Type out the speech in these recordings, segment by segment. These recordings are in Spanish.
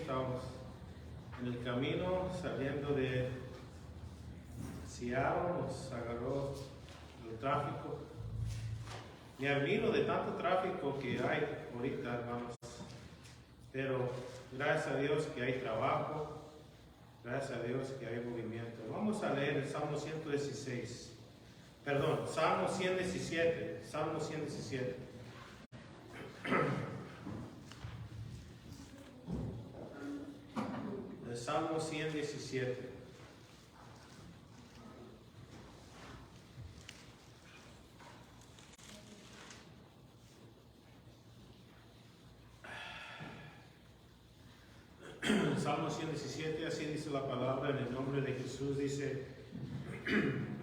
Estamos en el camino saliendo de Seattle, nos agarró el tráfico. Me admiro de tanto tráfico que hay ahorita, hermanos. Pero gracias a Dios que hay trabajo, gracias a Dios que hay movimiento. Vamos a leer el Salmo 116. Perdón, Salmo 117. Salmo 117. El Salmo 117. Salmo 117, así dice la palabra en el nombre de Jesús, dice: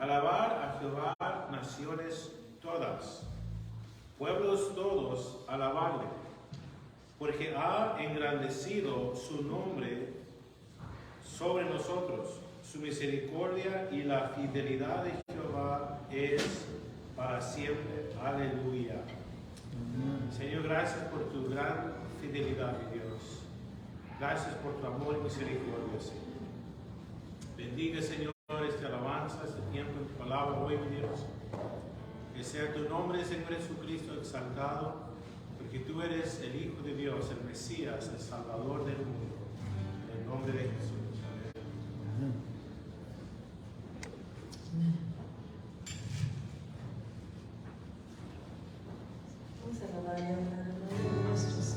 alabar a Jehová naciones todas, pueblos todos, alabarle, porque ha engrandecido su nombre sobre nosotros. Su misericordia y la fidelidad de Jehová es para siempre. Aleluya. Señor, gracias por tu gran fidelidad, mi Dios. Gracias por tu amor y misericordia, Señor. Bendiga, Señor, esta alabanza, este tiempo en tu palabra hoy, mi Dios. Que sea tu nombre, Señor Jesucristo, exaltado, porque tú eres el Hijo de Dios, el Mesías, el Salvador del mundo. En el nombre de Jesús. Amén. Vamos a alabar y honrar el nombre de nuestro Señor.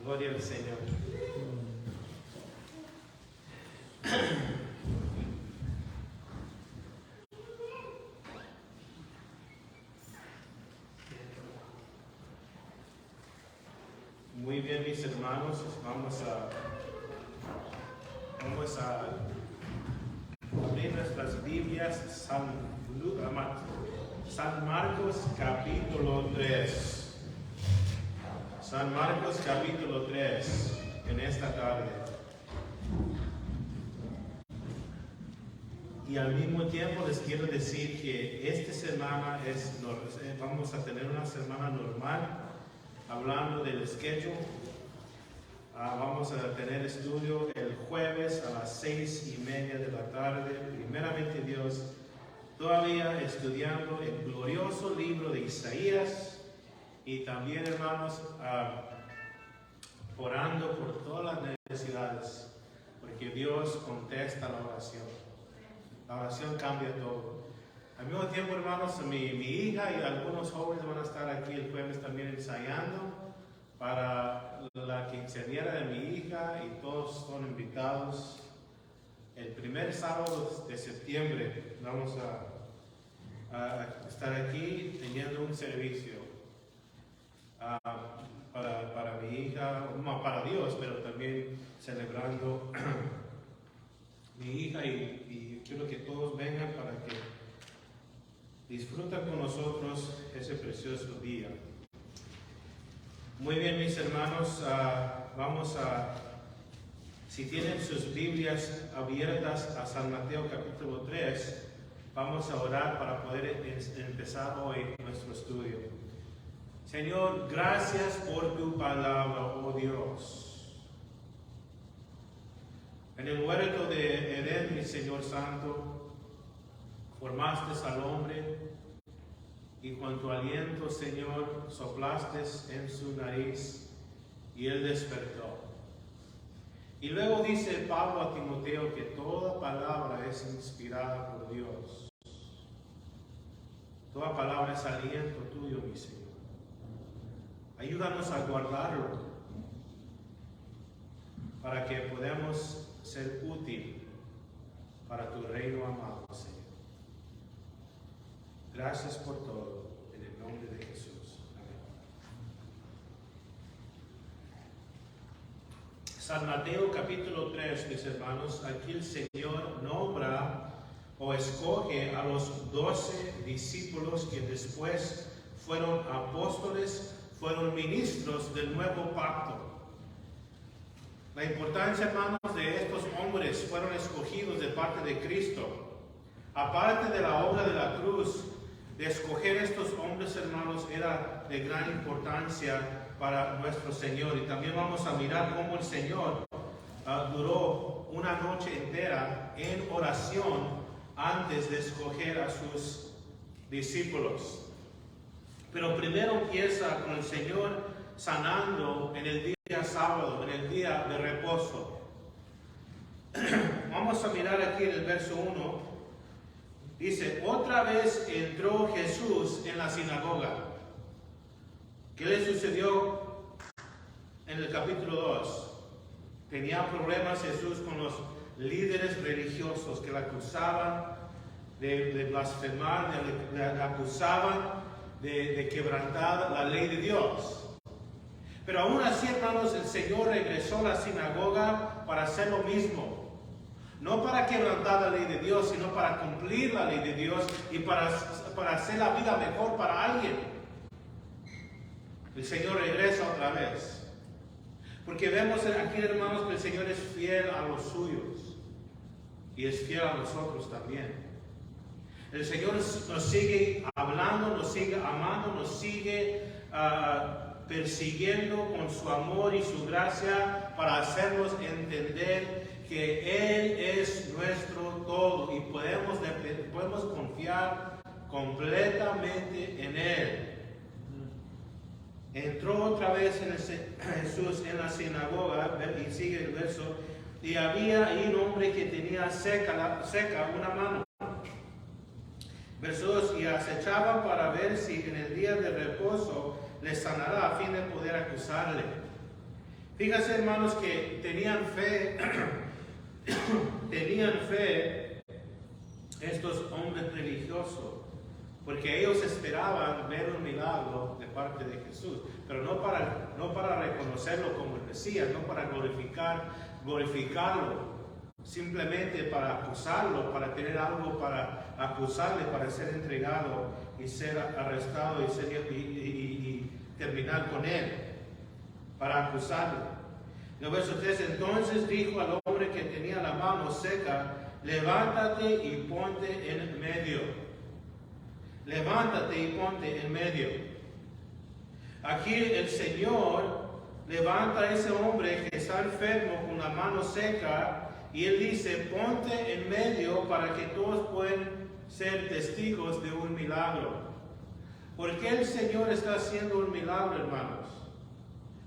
Gloria al Señor. Muy bien, mis hermanos, vamos a abrir nuestras Biblias, San Marcos capítulo 3. San Marcos capítulo 3 en esta tarde. Y al mismo tiempo les quiero decir que esta semana vamos a tener una semana normal, hablando del schedule. Vamos a tener estudio el jueves a las 6:30 de la tarde. Primeramente Dios, todavía estudiando el glorioso libro de Isaías. Y también, hermanos, orando por todas las necesidades, porque Dios contesta la oración. La oración cambia todo. Al mismo tiempo, hermanos, mi hija y algunos jóvenes van a estar aquí el jueves también ensayando para la quinceañera de mi hija, y todos son invitados. El primer sábado de septiembre vamos a estar aquí teniendo un servicio para mi hija, no para Dios, pero también celebrando mi hija, y quiero que todos vengan para que disfruten con nosotros ese precioso día. Muy bien, mis hermanos, si tienen sus Biblias abiertas a San Mateo capítulo 3, vamos a orar para poder empezar hoy nuestro estudio. Señor, gracias por tu palabra, oh Dios. En el huerto de Edén, mi Señor Santo, formaste al hombre, y con tu aliento, Señor, soplaste en su nariz y él despertó. Y luego dice Pablo a Timoteo que toda palabra es inspirada por Dios. Toda palabra es aliento tuyo, mi Señor. Ayúdanos a guardarlo para que podamos ser útil para tu reino amado, Señor. Gracias por todo, en el nombre de Jesús. Amén. San Mateo capítulo 3, mis hermanos, aquí el Señor nombra o escoge a los 12 discípulos que después fueron apóstoles, fueron ministros del nuevo pacto. La importancia, hermanos, de estos hombres fueron escogidos de parte de Cristo. Aparte de la obra de la cruz, de escoger estos hombres, hermanos, era de gran importancia para nuestro Señor. Y también vamos a mirar cómo el Señor duró una noche entera en oración antes de escoger a sus discípulos. Pero primero empieza con el Señor sanando en el día sábado, en el día de reposo. Vamos a mirar aquí en el verso 1. Dice, otra vez entró Jesús en la sinagoga. ¿Qué le sucedió en el capítulo 2? Tenía problemas Jesús con los líderes religiosos que le acusaban de blasfemar, le acusaban de quebrantar la ley de Dios. Pero aún así, hermanos, el Señor regresó a la sinagoga para hacer lo mismo. No para quebrantar la ley de Dios, sino para cumplir la ley de Dios y para hacer la vida mejor para alguien. El Señor regresa otra vez. Porque vemos aquí, hermanos, que el Señor es fiel a los suyos y es fiel a nosotros también. El Señor nos sigue hablando, nos sigue amando, nos sigue persiguiendo con su amor y su gracia para hacernos entender que Él es nuestro todo y podemos confiar completamente en Él. Entró otra vez Jesús en la sinagoga, y sigue el verso, y había ahí un hombre que tenía seca una mano. Verso 2, y acechaban para ver si en el día de reposo le sanará a fin de poder acusarle. Fíjense, hermanos, que tenían fe, tenían fe estos hombres religiosos, porque ellos esperaban ver un milagro de parte de Jesús, pero no para reconocerlo como el Mesías, no para glorificarlo, simplemente para acusarlo, para tener algo para acusarle, para ser entregado y ser arrestado y terminar con él, para acusarle. En el verso 3, entonces dijo al hombre que tenía la mano seca, levántate y ponte en medio. Levántate y ponte en medio. Aquí el Señor levanta a ese hombre que está enfermo con la mano seca y Él dice, ponte en medio para que todos puedan ser testigos de un milagro. ¿Por qué el Señor está haciendo un milagro, hermanos?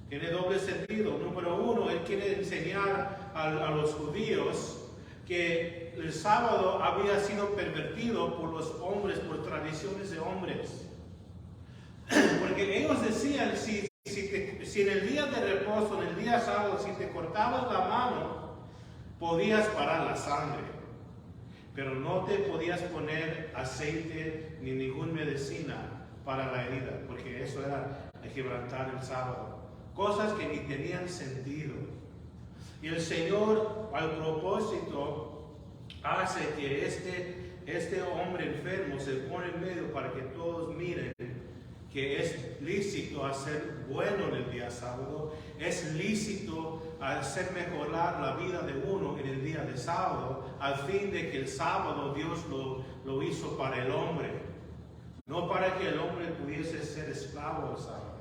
Tiene doble sentido. Número uno, Él quiere enseñar a los judíos que el sábado había sido pervertido por los hombres, por tradiciones de hombres. Porque ellos decían, si en el día de reposo, en el día sábado, si te cortabas la mano, podías parar la sangre. Pero no te podías poner aceite ni ninguna medicina para la herida, porque eso era quebrantar el sábado. Cosas que ni tenían sentido. Y el Señor, al propósito, hace que este hombre enfermo se pone en medio para que todos miren que es lícito hacer bueno en el día sábado, es lícito hacer mejorar la vida de uno en el día de sábado, al fin de que el sábado Dios lo hizo para el hombre, no para que el hombre pudiese ser esclavo del sábado.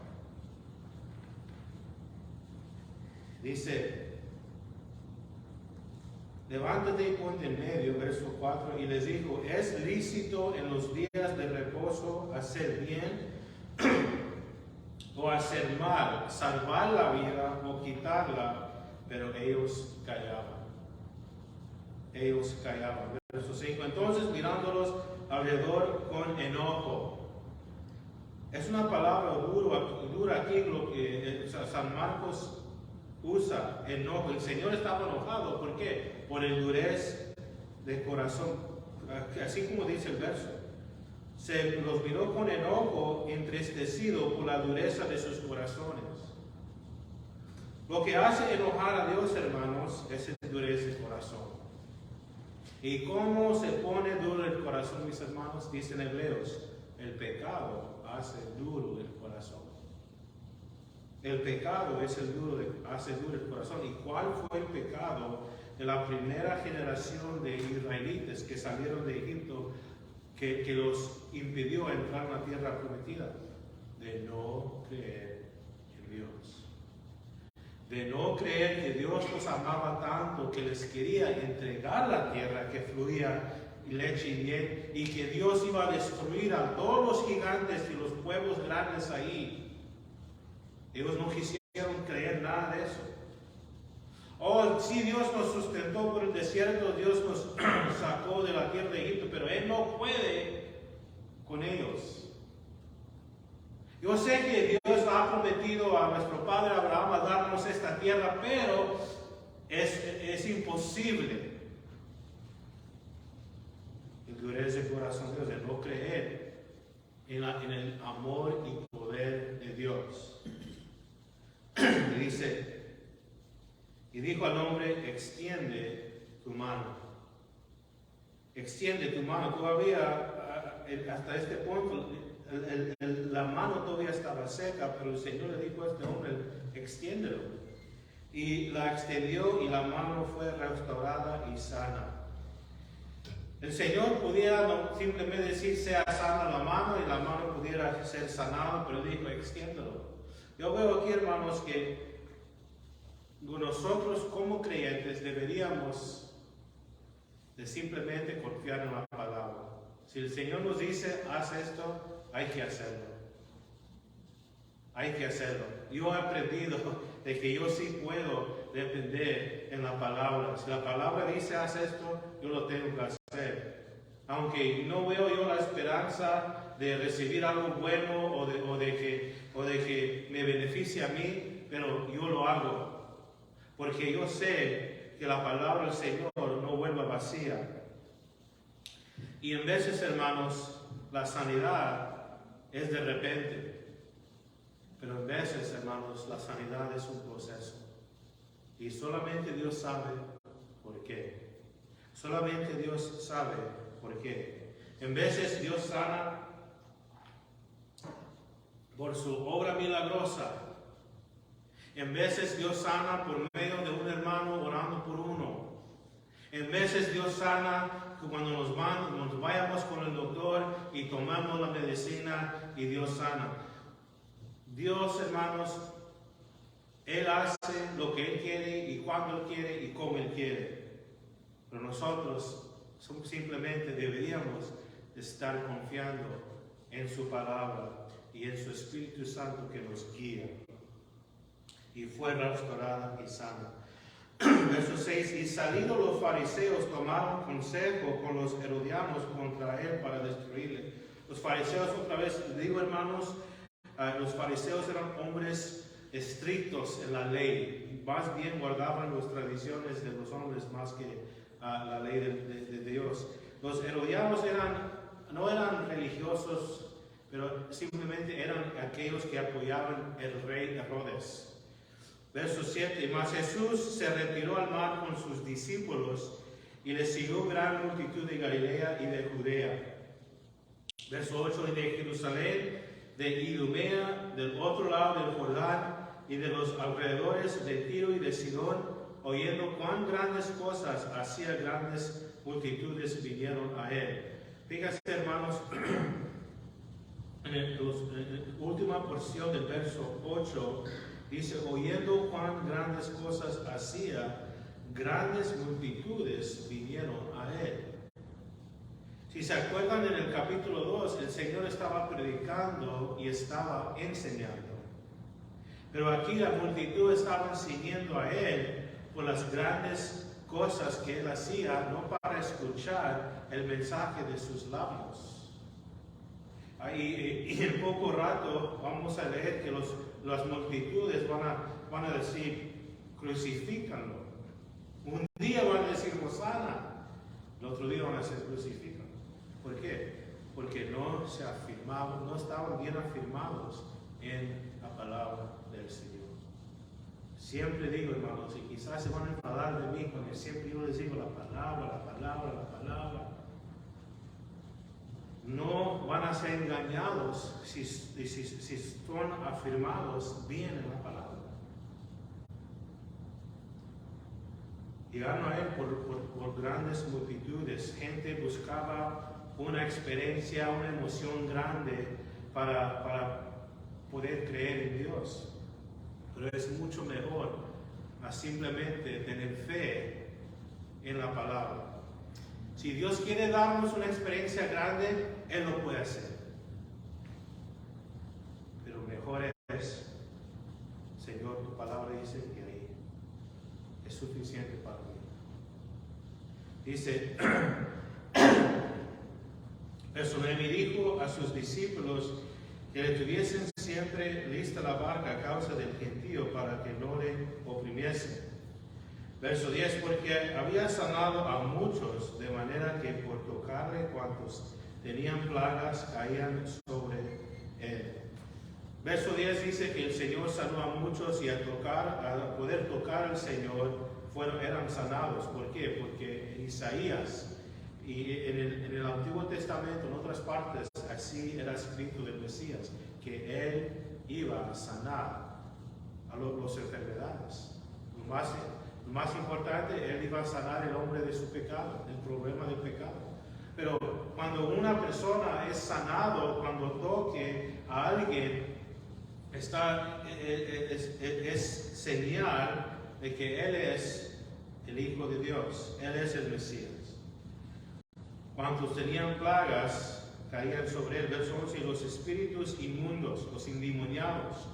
Dice, levántate y ponte en medio, verso 4, y les dijo, es lícito en los días de reposo hacer bien o hacer mal, salvar la vida o quitarla, pero ellos callaban. Ellos callaban. Verso 5, entonces mirándolos alrededor con enojo. Es una palabra dura aquí lo que San Marcos usa, enojo. El Señor estaba enojado. ¿Por qué? Por el durez de corazón. Así como dice el verso. Se los miró con enojo, entristecido por la dureza de sus corazones. Lo que hace enojar a Dios, hermanos, es el dureza de corazón. ¿Y cómo se pone duro el corazón, mis hermanos? Dicen hebreos, el pecado hace duro el corazón. El pecado es hace duro el corazón. ¿Y cuál fue el pecado de la primera generación de israelitas que salieron de Egipto, que los impidió entrar a la tierra prometida? De no creer en Dios. De no creer que Dios los amaba tanto, que les quería entregar la tierra que fluía leche y miel, y que Dios iba a destruir a todos los gigantes y los pueblos grandes ahí. Ellos no quisieron creer nada de eso. Oh, sí, Dios nos sustentó por el desierto, Dios nos sacó de la tierra de Egipto, pero Él no puede con ellos. Yo sé que Dios ha prometido a nuestro padre Abraham a darnos esta tierra, pero es imposible. Endurece el corazón de Dios, de no creer en el amor y poder de Dios. Y dice, y dijo al hombre, extiende tu mano. Extiende tu mano. Todavía, hasta este punto, la mano todavía estaba seca, pero el Señor le dijo a este hombre, extiéndelo. Y la extendió y la mano fue restaurada y sana. El Señor pudiera simplemente decir, sea sana la mano, y la mano pudiera ser sanada, pero dijo, extiéndelo. Yo veo aquí, hermanos, que nosotros como creyentes deberíamos de simplemente confiar en la palabra. Si el Señor nos dice, haz esto, hay que hacerlo. Hay que hacerlo. Yo he aprendido de que yo sí puedo depender en la palabra. Si la palabra dice, haz esto, yo lo tengo que hacer. Aunque no veo yo la esperanza de recibir algo bueno o de que me beneficie a mí, pero yo lo hago. porque yo sé que la palabra del Señor no vuelva vacía. Y en veces, hermanos, la sanidad es de repente, pero en veces, hermanos, la sanidad es un proceso. Y solamente Dios sabe por qué. Solamente Dios sabe por qué. En veces Dios sana por su obra milagrosa. En veces Dios sana por medio de un hermano orando por uno. En veces Dios sana cuando nos vayamos con el doctor y tomamos la medicina y Dios sana. Dios, hermanos, Él hace lo que Él quiere y cuando Él quiere y como Él quiere. Pero nosotros simplemente deberíamos estar confiando en su palabra y en su Espíritu Santo que nos guía. Y fue restaurada y sana. Verso 6, y salidos los fariseos tomaron consejo con los herodianos contra él para destruirle. Los fariseos, otra vez digo, hermanos, los fariseos eran hombres estrictos en la ley, más bien guardaban las tradiciones de los hombres más que la ley de Dios. Los herodianos no eran religiosos, pero simplemente eran aquellos que apoyaban el rey Herodes. Verso 7, mas Jesús se retiró al mar con sus discípulos y le siguió gran multitud de Galilea y de Judea. Verso 8, y de Jerusalén, de Idumea, del otro lado del Jordán y de los alrededores de Tiro y de Sidón, oyendo cuán grandes cosas hacía, grandes multitudes vinieron a él. Fíjense, hermanos, en la última porción del verso 8, dice, oyendo cuán grandes cosas hacía, grandes multitudes vinieron a él. Si se acuerdan, en el capítulo 2, el Señor estaba predicando y estaba enseñando. Pero aquí la multitud estaba siguiendo a él por las grandes cosas que él hacía, no para escuchar el mensaje de sus labios. Y en poco rato vamos a leer que las multitudes van a decir, crucifícanlo. Un día van a decir, Hosana. El otro día van a decir, crucifícanlo. ¿Por qué? Porque no estaban bien afirmados en la palabra del Señor. Siempre digo, hermanos, y quizás se van a enfadar de mí cuando siempre yo les digo la palabra. No van a ser engañados si son afirmados bien en la palabra. Llegaron a él por grandes multitudes. Gente buscaba una experiencia, una emoción grande para poder creer en Dios. Pero es mucho mejor a simplemente tener fe en la palabra. Si Dios quiere darnos una experiencia grande, Él lo puede hacer. Pero mejor es, Señor, tu palabra dice que ahí es suficiente para mí. Dice, verso 9, y dijo a sus discípulos que le tuviesen siempre lista la barca a causa del gentío para que no le oprimiesen. Verso 10, porque había sanado a muchos, de manera que por tocarle cuantos tenían plagas caían sobre él. Verso 10 dice que el Señor sanó a muchos y al poder tocar al Señor eran sanados. ¿Por qué? Porque en Isaías y en el Antiguo Testamento, en otras partes, así era escrito del Mesías, que Él iba a sanar a las enfermedades. Lo más importante, Él iba a sanar el hombre de su pecado, el problema del pecado. Pero cuando una persona es sanado, cuando toque a alguien, es señal de que Él es el Hijo de Dios, Él es el Mesías. Cuantos tenían plagas, caían sobre él. Verso 11, y los espíritus inmundos, los endemoniados,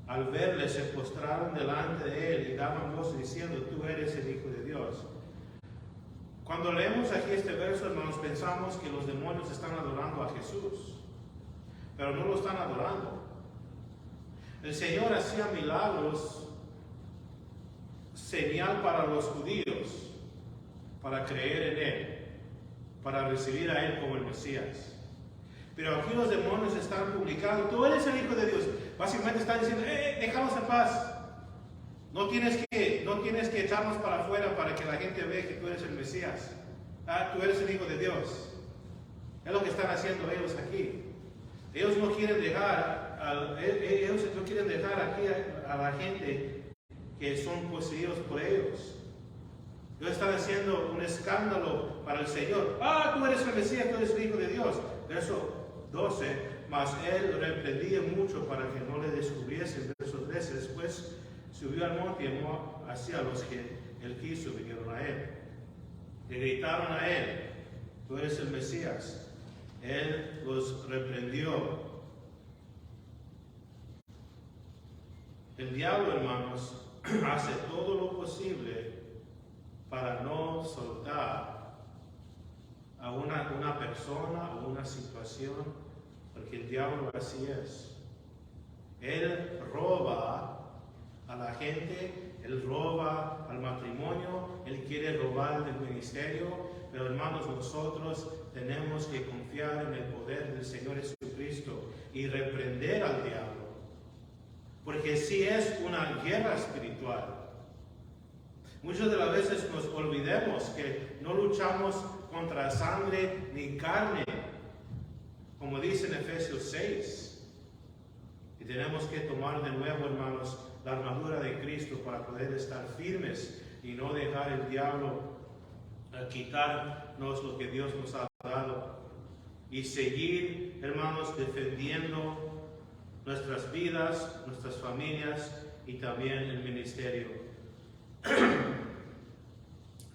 al verle se postraron delante de él y daban voz diciendo, tú eres el Hijo de Dios. Cuando leemos aquí este verso, hermanos, pensamos que los demonios están adorando a Jesús, pero no lo están adorando. El Señor hacía milagros señal para los judíos, para creer en Él, para recibir a Él como el Mesías. Pero aquí los demonios están publicando, tú eres el Hijo de Dios. Básicamente están diciendo, déjanos en paz. No tienes que echarnos para afuera para que la gente vea que tú eres el Mesías. Tú eres el Hijo de Dios. Es lo que están haciendo ellos aquí. Ellos no quieren dejar aquí a la gente que son poseídos por ellos. Ellos están haciendo un escándalo para el Señor. Tú eres el Mesías, tú eres el Hijo de Dios. Verso 12, mas él reprendía mucho para que no le descubriesen. Verso 13, después subió al monte y llamó hacia los que él quiso, vinieron a él. Le gritaron a él, tú eres el Mesías. Él los reprendió. El diablo, hermanos, hace todo lo posible para no soltar a una persona o una situación, porque el diablo así es. Él roba a la gente, él roba al matrimonio, él quiere robar del ministerio, pero hermanos, nosotros tenemos que confiar en el poder del Señor Jesucristo y reprender al diablo, porque sí es una guerra espiritual. Muchas de las veces nos olvidemos que no luchamos contra sangre ni carne, como dice en Efesios 6. Y tenemos que tomar de nuevo, hermanos, la armadura de Cristo para poder estar firmes y no dejar el diablo quitarnos lo que Dios nos ha dado. Y seguir, hermanos, defendiendo nuestras vidas, nuestras familias y también el ministerio.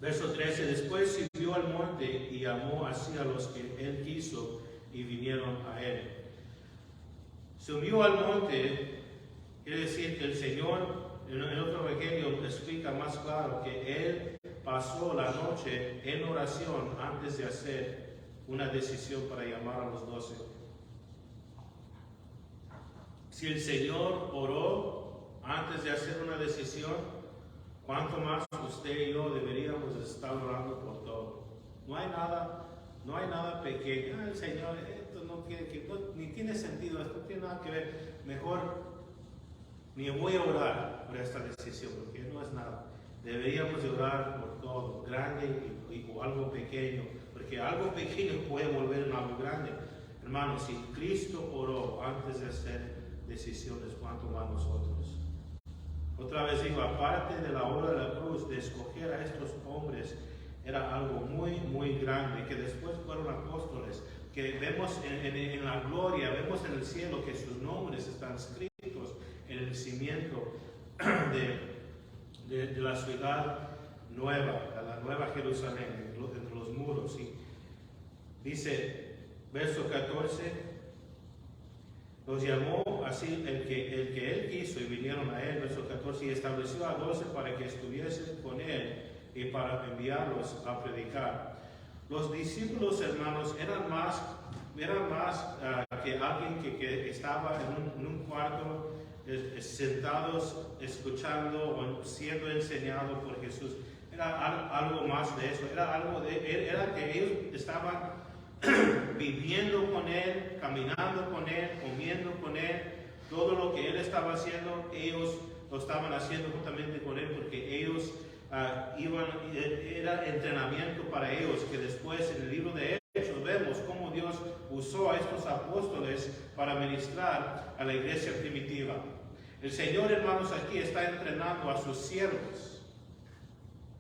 Verso 13, después subió al monte y llamó así a los que él quiso y vinieron a él. Subió al monte, quiere decir que el Señor, en otro evangelio explica más claro que él pasó la noche en oración antes de hacer una decisión para llamar a los 12. Si el Señor oró antes de hacer una decisión, ¿cuánto más usted y yo deberíamos estar orando por todo? No hay nada pequeño. El Señor, esto ni tiene sentido, esto no tiene nada que ver. Mejor ni voy a orar por esta decisión, porque no es nada. Deberíamos de orar por todo, grande o algo pequeño, porque algo pequeño puede volver en algo grande. Hermanos, si Cristo oró antes de hacer decisiones, ¿cuánto más nosotros? Otra vez digo, aparte de la obra de la cruz, de escoger a estos hombres, era algo muy, muy grande, que después fueron apóstoles, que vemos en la gloria, vemos en el cielo que sus nombres están escritos en el cimiento de la ciudad nueva, de la nueva Jerusalén, entre los muros. Y dice, verso 14, los llamó así el que él quiso y vinieron a él, verso 14, y estableció a 12 para que estuviesen con él y para enviarlos a predicar. Los discípulos, hermanos, eran más que alguien que estaba en un cuarto sentados escuchando o siendo enseñado por Jesús. Era algo más de eso, era que ellos estaban viviendo con Él, caminando con Él, comiendo con Él. Todo lo que Él estaba haciendo, ellos lo estaban haciendo juntamente con Él, porque ellos era entrenamiento para ellos, que después en el libro de Hechos vemos cómo Dios usó a estos apóstoles para ministrar a la iglesia primitiva. El Señor, hermanos, aquí está entrenando a sus siervos,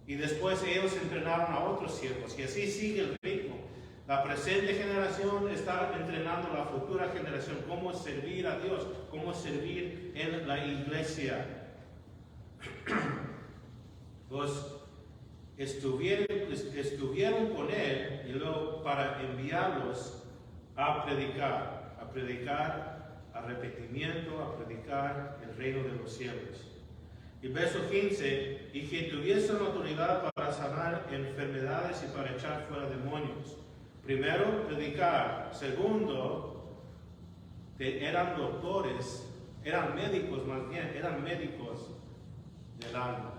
y después ellos entrenaron a otros siervos, y así sigue el ritmo. La presente generación está entrenando a la futura generación cómo servir a Dios, cómo servir en la iglesia. Los estuvieron con Él y luego para enviarlos a predicar, arrepentimiento, a predicar el reino de los cielos. Y verso 15, y que tuviesen autoridad para sanar enfermedades y para echar fuera demonios. Primero, predicar. Segundo, que eran doctores, eran médicos más bien, eran médicos del alma.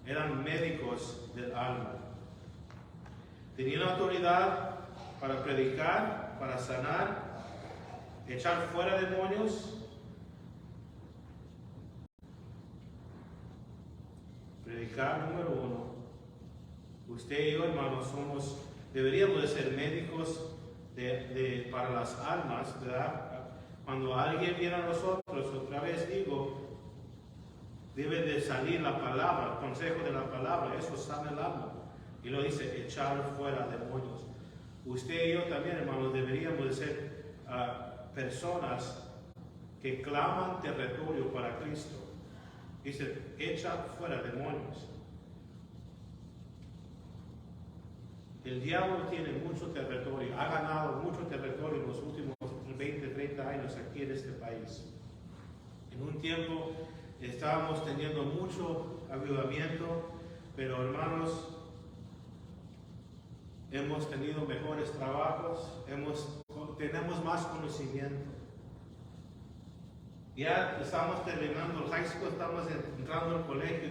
eran médicos del alma. Tenían autoridad para predicar, para sanar, echar fuera demonios. Predicar número 1. Usted y yo, hermanos, deberíamos de ser médicos para las almas, ¿verdad? Cuando alguien viene a nosotros, otra vez digo, debe de salir la palabra, el consejo de la palabra, eso sana el alma. Y lo dice, echar fuera demonios. Usted y yo también, hermanos, deberíamos de ser personas que claman territorio para Cristo. Dice, echa fuera demonios. El diablo tiene mucho territorio, ha ganado mucho territorio en los últimos 20, 30 años aquí en este país. En un tiempo estábamos teniendo mucho avivamiento, pero hermanos, hemos tenido mejores trabajos, tenemos más conocimiento. Ya estamos terminando el high school, estamos entrando al colegio,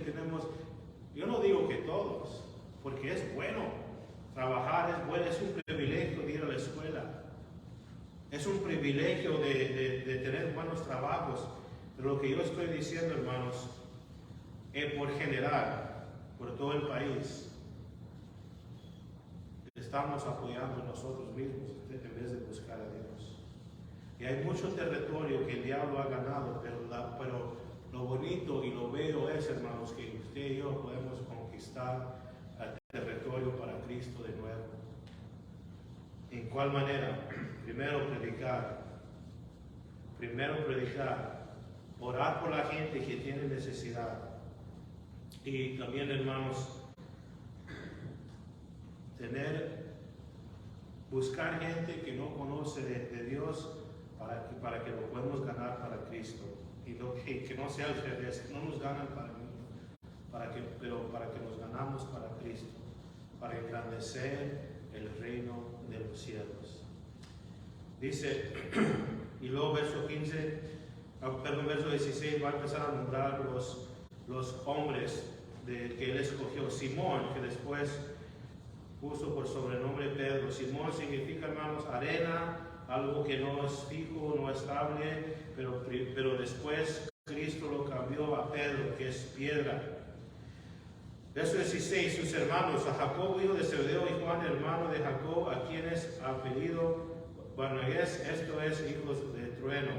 yo no digo que todos, porque es bueno, trabajar es bueno, es un privilegio de ir a la escuela, es un privilegio de tener buenos trabajos, pero lo que yo estoy diciendo, hermanos, por general, por todo el país, estamos apoyando nosotros mismos en vez de buscar a Dios. Y hay mucho territorio que el diablo ha ganado, pero lo bonito y lo bello es, hermanos, que usted y yo podemos conquistar el territorio para Cristo de nuevo. ¿En cuál manera? Primero predicar, orar por la gente que tiene necesidad. Y también, hermanos, buscar gente que no conoce de Dios para que lo podamos ganar para Cristo. Y que no sea al revés, que no nos ganan para mí, pero para que nos ganamos para Cristo, para engrandecer el reino de los cielos. Dice, y luego verso 16 va a empezar a nombrar los hombres que él escogió. Simón, que después puso por sobrenombre Pedro. Simón significa, hermanos, arena, algo que no es fijo, no es estable, pero después Cristo lo cambió a Pedro, que es piedra. Verso 16, sus hermanos, a Jacob, hijo de Zebedeo, y Juan, hermano de Jacob, a quienes apellido Boanerges, esto es, hijos de trueno.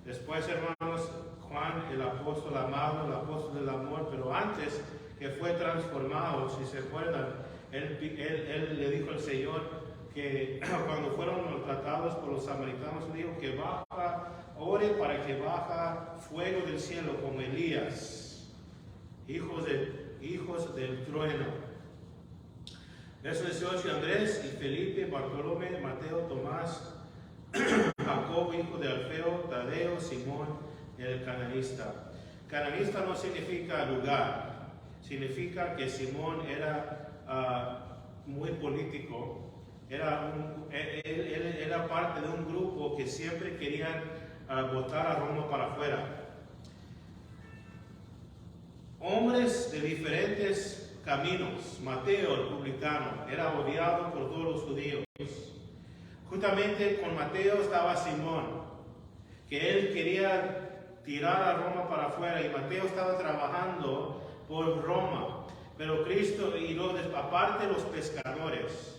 Después, hermanos, Juan, el apóstol amado, el apóstol del amor, pero antes que fue transformado, si se acuerdan, él le dijo al Señor que cuando fueron maltratados por los samaritanos, le dijo que ore para que baja fuego del cielo como Elías, hijos del trueno. Verso 18, Andrés y Felipe, Bartolomé, Mateo, Tomás, Jacob, hijo de Alfeo, Tadeo, Simón, el cananista. Cananista no significa lugar, significa que Simón era muy político. Él era parte de un grupo que siempre querían votar a Roma para afuera. Hombres de diferentes caminos. Mateo, el publicano, era odiado por todos los judíos. Justamente con Mateo estaba Simón, que él quería tirar a Roma para afuera, y Mateo estaba trabajando por Roma. Pero Cristo, y aparte los pescadores.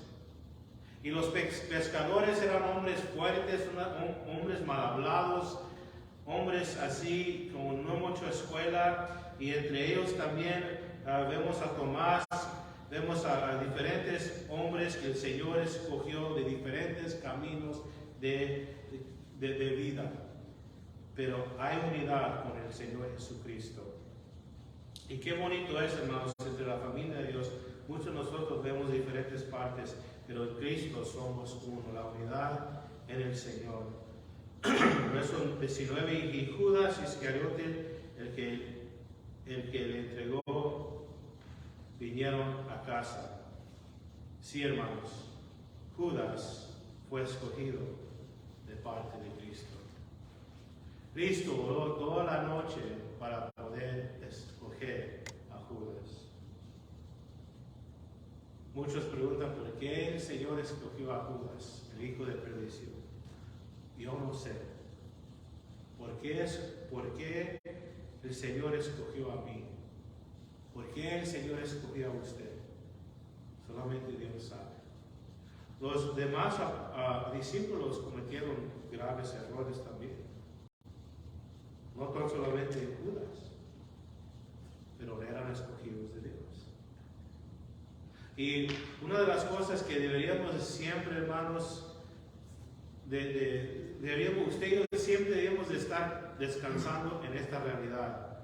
Y los pescadores eran hombres fuertes, hombres mal hablados, hombres así con no mucha escuela, y entre ellos también vemos a Tomás, vemos a diferentes hombres que el Señor escogió de diferentes caminos de vida. Pero hay unidad con el Señor Jesucristo. Y qué bonito es, hermanos, entre la familia de Dios. Muchos de nosotros vemos diferentes partes, pero en Cristo somos uno, la unidad en el Señor. Verso 19, y Judas Iscariote, el que le entregó, vinieron a casa. Sí, hermanos, Judas fue escogido de parte de Cristo. Cristo oró toda la noche para poder escoger a Judas. Muchos preguntan por qué el Señor escogió a Judas, el hijo de perdición. Yo no sé. ¿Por qué el Señor escogió a mí? ¿Por qué el Señor escogió a usted? Solamente Dios sabe. Los demás discípulos cometieron graves errores también. No tan solamente Judas, pero eran escogidos de Dios. Y una de las cosas que deberíamos siempre, hermanos, usted y yo siempre debemos de estar descansando en esta realidad.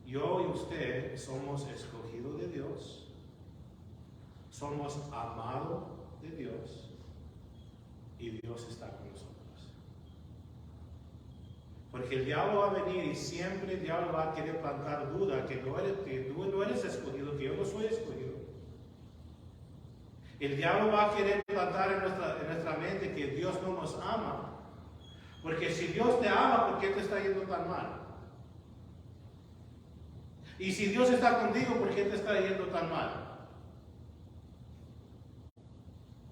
Yo y usted somos escogidos de Dios, somos amados de Dios y Dios está con nosotros. Porque el diablo va a venir y siempre el diablo va a querer plantar duda que tú no eres escogido, que yo no soy escogido. El diablo va a querer plantar en nuestra mente que Dios no nos ama. Porque si Dios te ama, ¿por qué te está yendo tan mal? Y si Dios está contigo, ¿por qué te está yendo tan mal?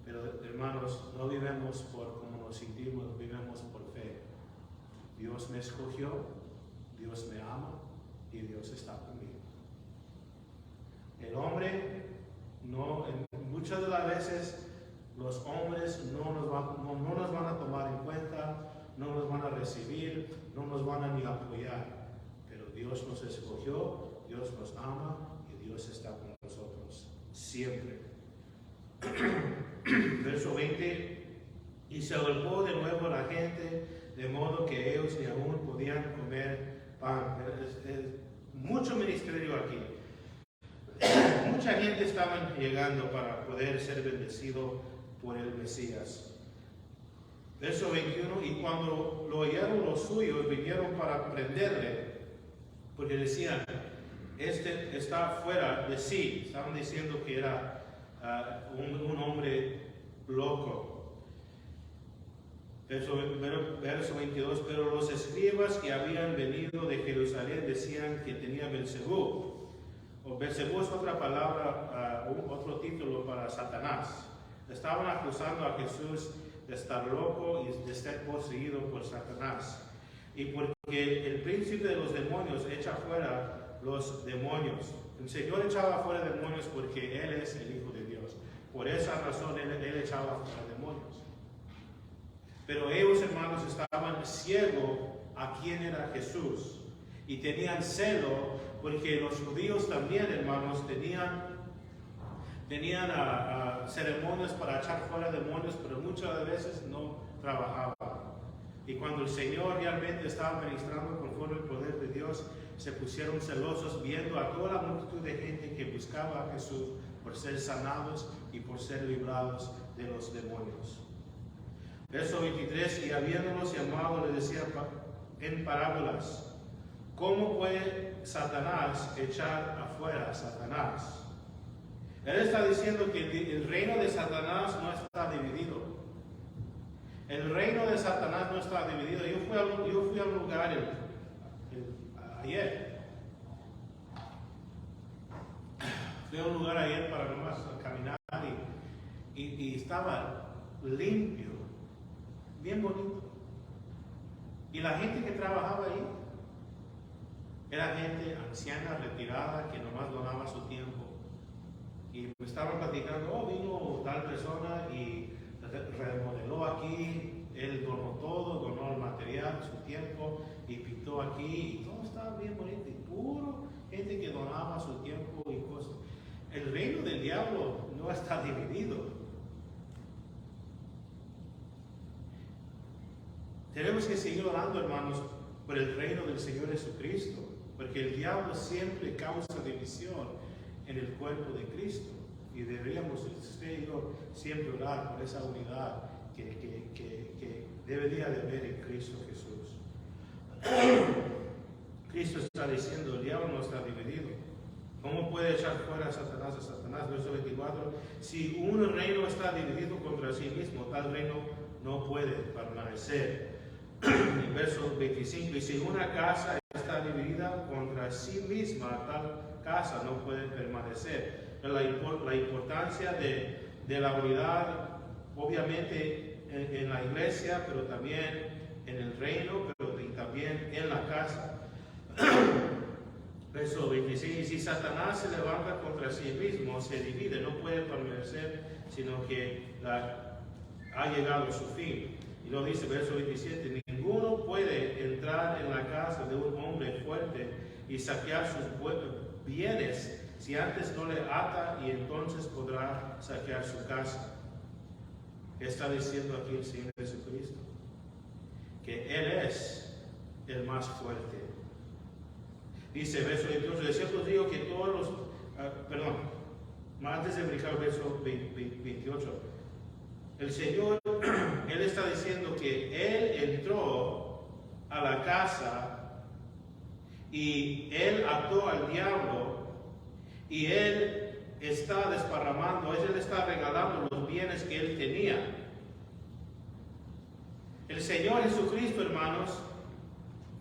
Pero hermanos, no vivimos por cómo nos sentimos, vivimos por fe. Dios me escogió, Dios me ama y Dios está conmigo. El hombre, muchas de las veces los hombres no nos van a tomar en cuenta, no nos van a recibir, no nos van a ni apoyar. Pero Dios nos escogió, Dios nos ama y Dios está con nosotros siempre. Verso 20. Y se agolpó de nuevo la gente, de modo que ellos ni aún podían comer pan. Mucho ministerio aquí. Mucha gente estaba llegando para poder ser bendecido por el Mesías. Verso 21, y cuando lo oyeron los suyos, vinieron para prenderle, porque decían, este está fuera de sí. Estaban diciendo que era un hombre loco. Verso 22, pero los escribas que habían venido de Jerusalén decían que tenía Belcebú. O Belcebú es otra palabra, otro título para Satanás. Estaban acusando a Jesús de estar loco y de estar poseído por Satanás. Y porque el príncipe de los demonios echa fuera los demonios. El Señor echaba fuera demonios porque Él es el Hijo de Dios. Por esa razón Él echaba fuera demonios. Pero ellos, hermanos, estaban ciegos a quién era Jesús. Y tenían celo porque los judíos también, hermanos, tenían ceremonias para echar fuera demonios, pero muchas veces no trabajaban. Y cuando el Señor realmente estaba ministrando conforme el poder de Dios, se pusieron celosos viendo a toda la multitud de gente que buscaba a Jesús por ser sanados y por ser librados de los demonios. Verso 23, y habiéndolos llamado, le decía en parábolas, ¿cómo puede Satanás echar afuera a Satanás? Él está diciendo que el reino de Satanás no está dividido. El reino de Satanás no está dividido. Yo fui a un lugar ayer. Fui a un lugar ayer para nomás caminar y estaba limpio, bien bonito. Y la gente que trabajaba ahí era gente anciana, retirada, que nomás donaba su tiempo. Y me estaban platicando, vino tal persona y remodeló aquí, él donó todo, donó el material, su tiempo, y pintó aquí, y todo estaba bien bonito, y puro gente que donaba su tiempo y cosas. El reino del diablo no está dividido. Tenemos que seguir orando, hermanos, por el reino del Señor Jesucristo, porque el diablo siempre causa división en el cuerpo de Cristo, y deberíamos, usted y yo, siempre orar por esa unidad que debería de haber en Cristo Jesús. Cristo está diciendo, el diablo no está dividido. ¿Cómo puede echar fuera a Satanás? Verso 24, si un reino está dividido contra sí mismo, tal reino no puede permanecer. En verso 25, y si una casa está dividida contra sí misma, tal casa no puede permanecer. la importancia de la unidad, obviamente en la iglesia, pero también en el reino, pero también en la casa. Verso 26, si Satanás se levanta contra sí mismo, se divide, no puede permanecer, sino que ha llegado a su fin. Y lo dice verso 27, ninguno puede entrar en la casa de un hombre fuerte y saquear sus bienes si antes no le ata, y entonces podrá saquear su casa. ¿Qué está diciendo aquí el Señor Jesucristo? Que Él es el más fuerte. Dice verso 28, de cierto os digo que todos los, antes de brincar verso 28, el Señor, Él está diciendo que Él entró a la casa y Él ató al diablo y Él está desparramando, Él está regalando los bienes que Él tenía. El Señor Jesucristo, hermanos,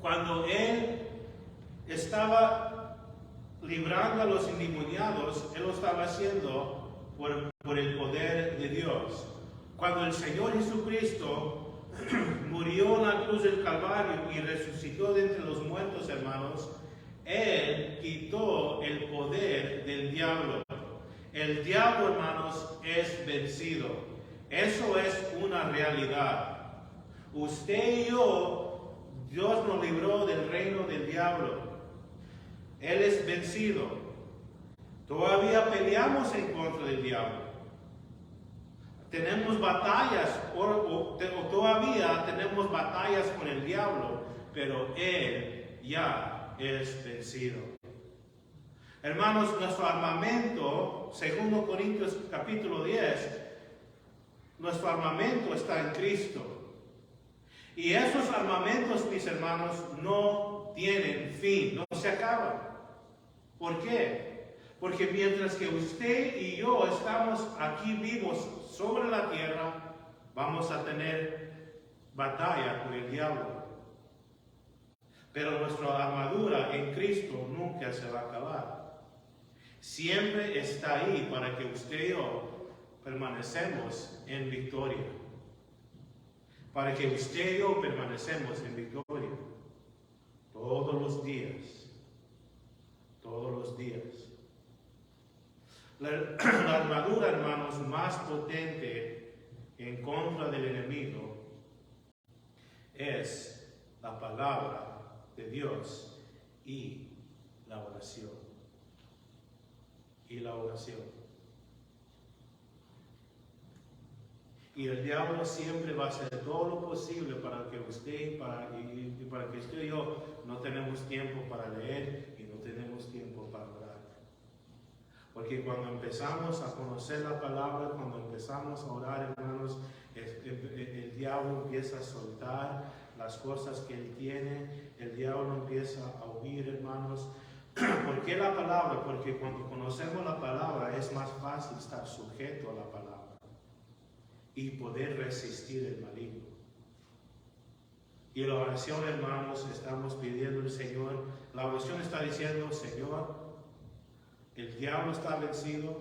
cuando Él estaba librando a los endemoniados, Él lo estaba haciendo por el poder de Dios. Cuando el Señor Jesucristo murió en la cruz del Calvario y resucitó de entre los muertos, hermanos, Él quitó el poder del diablo. El diablo, hermanos, es vencido. Eso es una realidad. Usted y yo, Dios nos libró del reino del diablo. Él es vencido. Todavía peleamos en contra del diablo. Tenemos batallas, o todavía tenemos batallas con el diablo, pero Él ya es vencido. Hermanos, nuestro armamento, según Corintios capítulo 10, nuestro armamento está en Cristo. Y esos armamentos, mis hermanos, no tienen fin, no se acaban. ¿Por qué? Porque mientras que usted y yo estamos aquí vivos sobre la tierra, vamos a tener batalla con el diablo. Pero nuestra armadura en Cristo nunca se va a acabar. Siempre está ahí para que usted y yo permanecemos en victoria. Para que usted y yo permanecemos en victoria. Todos los días. Todos los días. La armadura, hermanos, más potente en contra del enemigo es la palabra de Dios y la oración. Y la oración. Y el diablo siempre va a hacer todo lo posible para que usted y para que usted y yo no tenemos tiempo para leer y no tenemos tiempo para orar. Porque cuando empezamos a conocer la palabra, cuando empezamos a orar, hermanos, el diablo empieza a soltar las cosas que él tiene, el diablo empieza a huir, hermanos. ¿Por qué la palabra? Porque cuando conocemos la palabra es más fácil estar sujeto a la palabra y poder resistir el maligno. Y en la oración, hermanos, estamos pidiendo al Señor, la oración está diciendo, Señor, el diablo está vencido,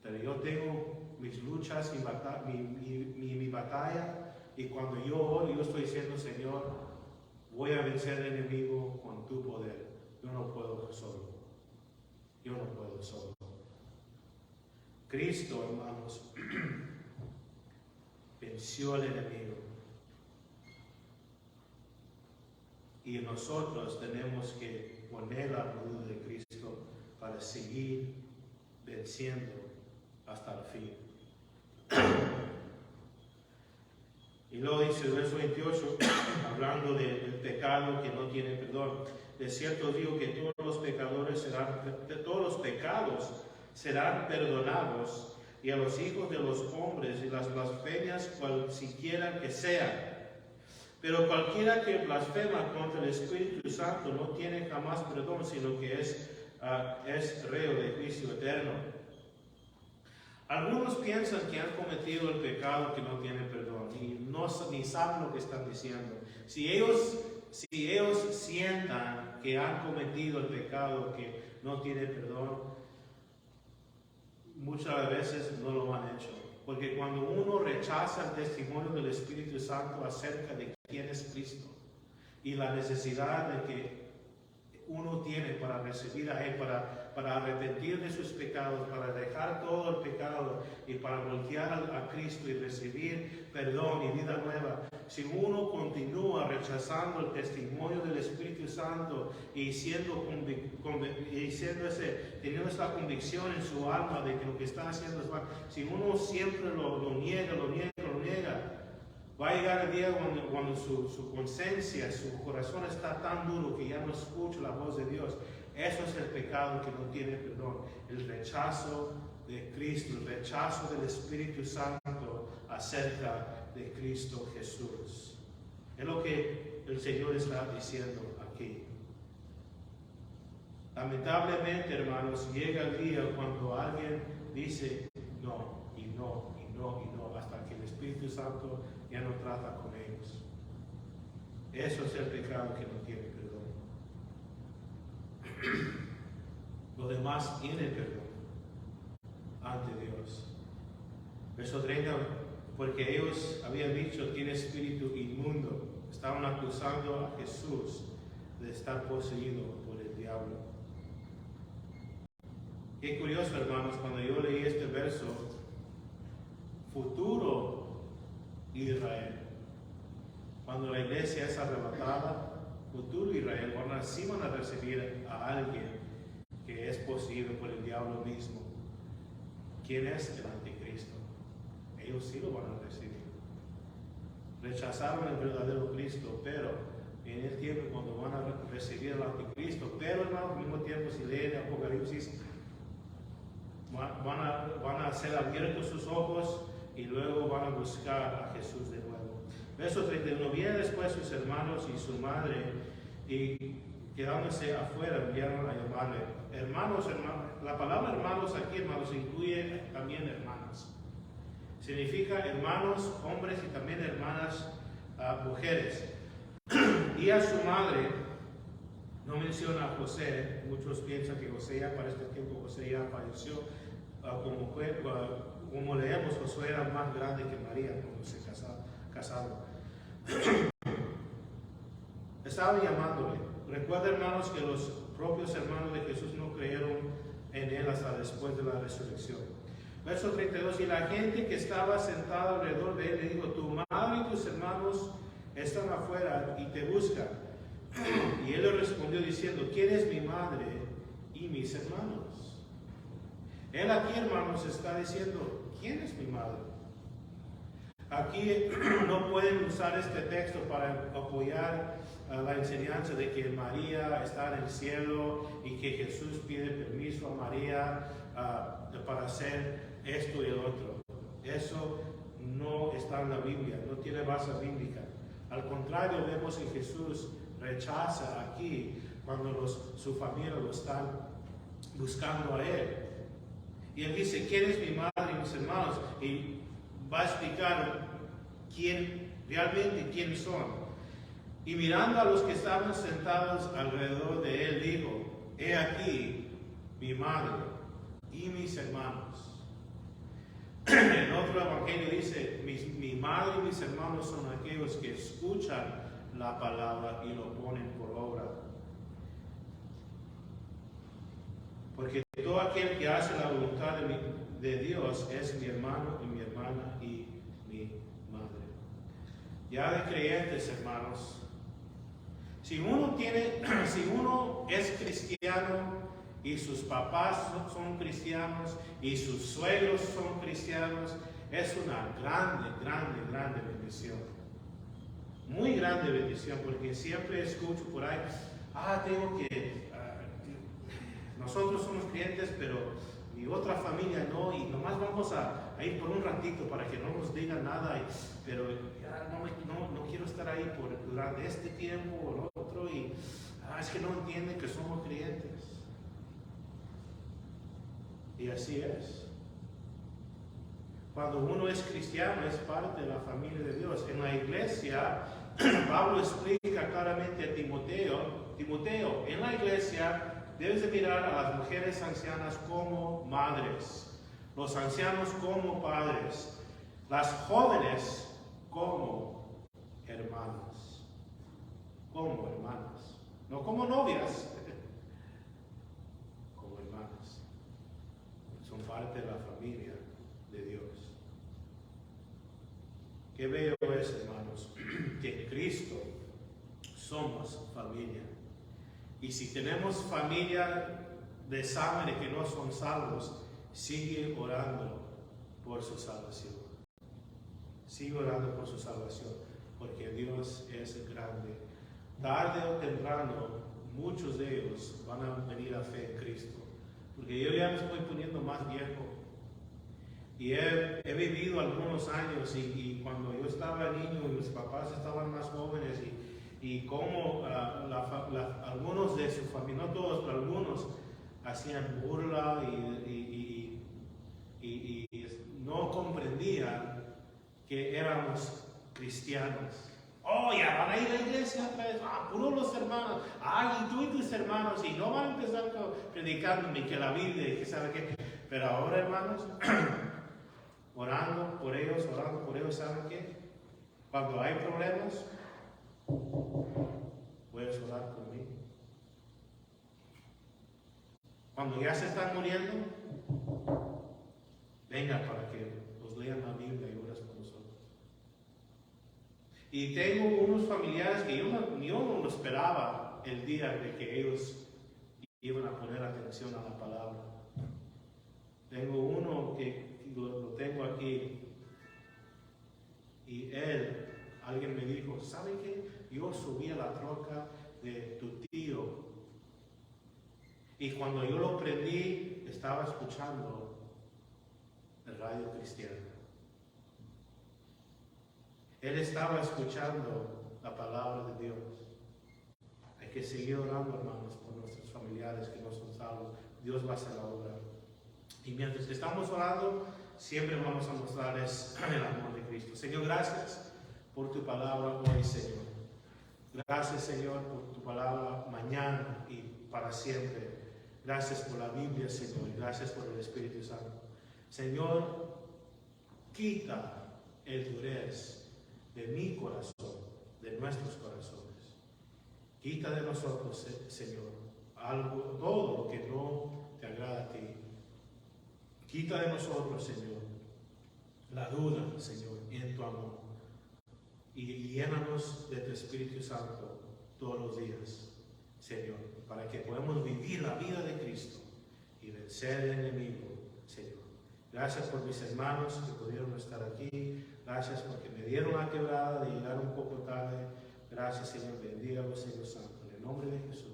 pero yo tengo mis luchas y mi batalla, y cuando yo oro, yo estoy diciendo, Señor, voy a vencer al enemigo con tu poder. Yo no puedo solo. Yo no puedo solo. Cristo, hermanos, venció al enemigo. Y nosotros tenemos que poner la armadura de Cristo para seguir venciendo hasta el fin. Y luego dice el verso 28, hablando del pecado que no tiene perdón. De cierto digo que todos los pecados serán perdonados, y a los hijos de los hombres y las blasfemias cualquiera que sean. Pero cualquiera que blasfema contra el Espíritu Santo no tiene jamás perdón, sino que es reo de juicio eterno. Algunos piensan que han cometido el pecado que no tiene perdón y ni saben lo que están diciendo. Si ellos sientan que han cometido el pecado que no tiene perdón, muchas veces no lo han hecho. Porque cuando uno rechaza el testimonio del Espíritu Santo acerca de quién es Cristo y la necesidad de que uno tiene para recibir a Él, para arrepentir de sus pecados, para dejar todo el pecado y para voltear a Cristo y recibir perdón y vida nueva. Si uno continúa rechazando el testimonio del Espíritu Santo y teniendo esa convicción en su alma de que lo que está haciendo es mal, si uno siempre lo niega, va a llegar el día cuando su conciencia, su corazón está tan duro que ya no escucha la voz de Dios. Eso es el pecado que no tiene perdón. El rechazo de Cristo, el rechazo del Espíritu Santo acerca de Cristo Jesús. Es lo que el Señor está diciendo aquí. Lamentablemente, hermanos, llega el día cuando alguien dice no, y no, y no, y no, hasta que el Espíritu Santo ya no trata con ellos. Eso es el pecado que no tiene perdón. Lo demás tiene perdón ante Dios. Verso 30, porque ellos habían dicho, tiene espíritu inmundo. Estaban acusando a Jesús de estar poseído por el diablo. Qué curioso, hermanos, cuando yo leí este verso, futuro Israel. Cuando la iglesia es arrebatada, futuro Israel, sí van a recibir a alguien que es poseído por el diablo mismo. ¿Quién es el anticristo? Ellos sí lo van a recibir. Rechazaron el verdadero Cristo, pero en el tiempo cuando van a recibir al anticristo, pero hermano, al mismo tiempo si leen Apocalipsis, van a ser abiertos sus ojos y luego van a buscar a Jesús de nuevo. Verso 31, viene después sus hermanos y su madre, y quedándose afuera enviaron a llamarle. Hermanos, la palabra hermanos aquí, hermanos, incluye también hermanas. Significa hermanos, hombres y también hermanas, mujeres. Y a su madre, no menciona a José, muchos piensan que José ya para este tiempo, José ya falleció, como leemos, Josué era más grande que María cuando se casaron. Estaba llamándole. Recuerda, hermanos, que los propios hermanos de Jesús no creyeron en él hasta después de la resurrección. Verso 32, y la gente que estaba sentada alrededor de él le dijo, tu madre y tus hermanos están afuera y te buscan. Y él le respondió diciendo, ¿quién es mi madre y mis hermanos? Él aquí, hermanos, está diciendo, ¿quién es mi madre? Aquí no pueden usar este texto para apoyar la enseñanza de que María está en el cielo y que Jesús pide permiso a María para hacer esto y el otro. Eso no está en la Biblia, no tiene base bíblica. Al contrario, vemos que Jesús rechaza aquí cuando su familia lo están buscando a él. Y él dice, ¿quién es mi madre y mis hermanos? Y va a explicar quiénes son. Y mirando a los que estaban sentados alrededor de él, dijo, he aquí mi madre y mis hermanos. En otro evangelio dice, mi madre y mis hermanos son aquellos que escuchan la palabra y lo ponen por obra. Porque todo aquel que hace la voluntad de Dios es mi hermano y mi hermana y mi madre. Ya de creyentes, hermanos, si uno es cristiano y sus papás son cristianos y sus suegros son cristianos, es una grande bendición. Muy grande bendición, porque siempre escucho por ahí, nosotros somos creyentes, pero mi otra familia no, y nomás vamos a ir por un ratito para que no nos digan nada, pero ya no quiero estar ahí durante este tiempo o el otro, y es que no entienden que somos creyentes. Y así es. Cuando uno es cristiano, es parte de la familia de Dios. En la iglesia, Pablo explica claramente a Timoteo, en la iglesia debes de mirar a las mujeres ancianas como madres. los ancianos como padres, las jóvenes como hermanas. Como hermanas, no como novias, como hermanas. Son parte de la familia de Dios. Qué bello es, hermanos, que en Cristo somos familia. Y si tenemos familia de sangre que no son salvos, sigue orando por su salvación. Sigue orando por su salvación, porque Dios es grande. Tarde o temprano, muchos de ellos van a venir a fe en Cristo. Porque yo ya me estoy poniendo más viejo. Y he vivido algunos años y cuando yo estaba niño y mis papás estaban más jóvenes y como algunos de su familia, no todos, pero algunos hacían burla y no comprendían que éramos cristianos. Oh, ya van a ir a la iglesia otra vez. Ah, puros los hermanos. Ah, y tú y tus hermanos. Y no van a empezar predicándome que la Biblia y que sabe qué. Pero ahora, hermanos, orando por ellos, ¿saben qué? Cuando hay problemas, puedes orar por mí. Cuando ya se están muriendo, venga para que los lean la Biblia y oras por nosotros. Y tengo unos familiares que yo no esperaba el día de que ellos iban a poner atención a la palabra. Tengo uno que lo tengo aquí y alguien me dijo, ¿sabe qué? Yo subí a la troca de tu tío y cuando yo lo prendí estaba escuchando el radio cristiano. Él estaba escuchando la palabra de Dios. Hay que seguir orando, hermanos, por nuestros familiares que no son salvos. Dios va a hacer la obra. Y mientras que estamos orando, siempre vamos a mostrarles el amor de Cristo. Señor, gracias por tu palabra hoy, Señor. Gracias, Señor, por tu palabra mañana y para siempre. Gracias por la Biblia, Señor. Gracias por el Espíritu Santo. Señor, quita el durez de mi corazón, de nuestros corazones. Quita de nosotros, Señor, todo lo que no te agrada a ti. Quita de nosotros, Señor, la duda, Señor, en tu amor. Y llénanos de tu Espíritu Santo todos los días, Señor, para que podamos vivir la vida de Cristo y vencer el enemigo, Señor. Gracias por mis hermanos que pudieron estar aquí. Gracias porque me dieron la quebrada de llegar un poco tarde. Gracias, Señor. Bendígalos, Señor Santo. En el nombre de Jesús.